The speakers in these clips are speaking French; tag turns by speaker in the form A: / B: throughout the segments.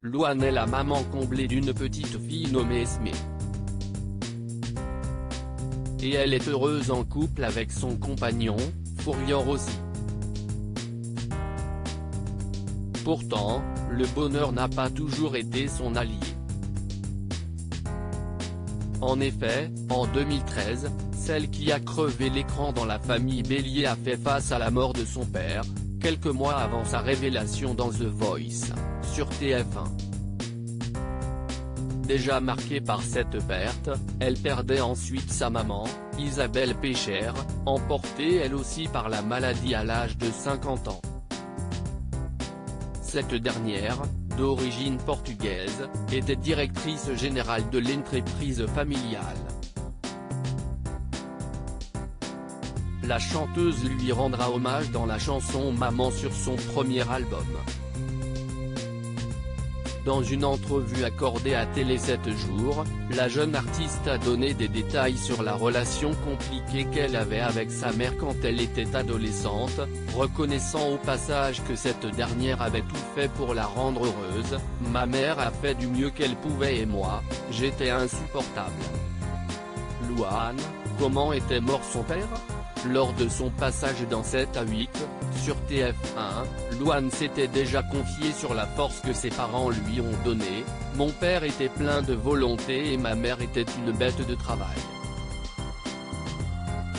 A: Louane est la maman comblée d'une petite fille nommée Esmé. Et elle est heureuse en couple avec son compagnon, Florian Rossi. Pourtant, le bonheur n'a pas toujours été son allié. En effet, en 2013, celle qui a crevé l'écran dans la famille Bélier a fait face à la mort de son père, quelques mois avant sa révélation dans The Voice, sur TF1. Déjà marquée par cette perte, elle perdait ensuite sa maman, Isabelle Pecher, emportée elle aussi par la maladie à l'âge de 50 ans. Cette dernière, d'origine portugaise, était directrice générale de l'entreprise familiale. La chanteuse lui rendra hommage dans la chanson Maman sur son premier album. Dans une entrevue accordée à Télé 7 jours, la jeune artiste a donné des détails sur la relation compliquée qu'elle avait avec sa mère quand elle était adolescente, reconnaissant au passage que cette dernière avait tout fait pour la rendre heureuse. « Ma mère a fait du mieux qu'elle pouvait et moi, j'étais insupportable. » Louane, comment était mort son père ? Lors de son passage dans 7 à 8, sur TF1, Louane s'était déjà confiée sur la force que ses parents lui ont donnée. « Mon père était plein de volonté et ma mère était une bête de travail.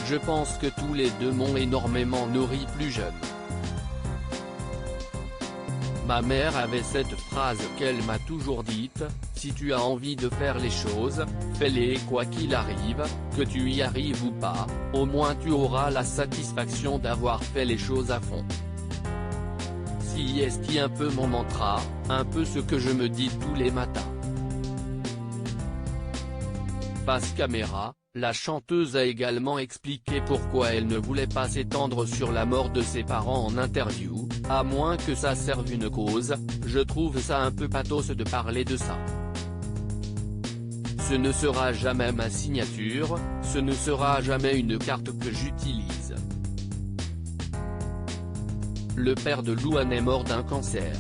A: Je pense que tous les deux m'ont énormément nourri plus jeune. Ma mère avait cette phrase qu'elle m'a toujours dite, si tu as envie de faire les choses, fais-les quoi qu'il arrive, que tu y arrives ou pas, au moins tu auras la satisfaction d'avoir fait les choses à fond. » Si est un peu mon mantra, un peu ce que je me dis tous les matins. Face caméra, la chanteuse a également expliqué pourquoi elle ne voulait pas s'étendre sur la mort de ses parents en interview, à moins que ça serve une cause, je trouve ça un peu pathos de parler de ça. Ce ne sera jamais ma signature, ce ne sera jamais une carte que j'utilise. Le père de Louane est mort d'un cancer.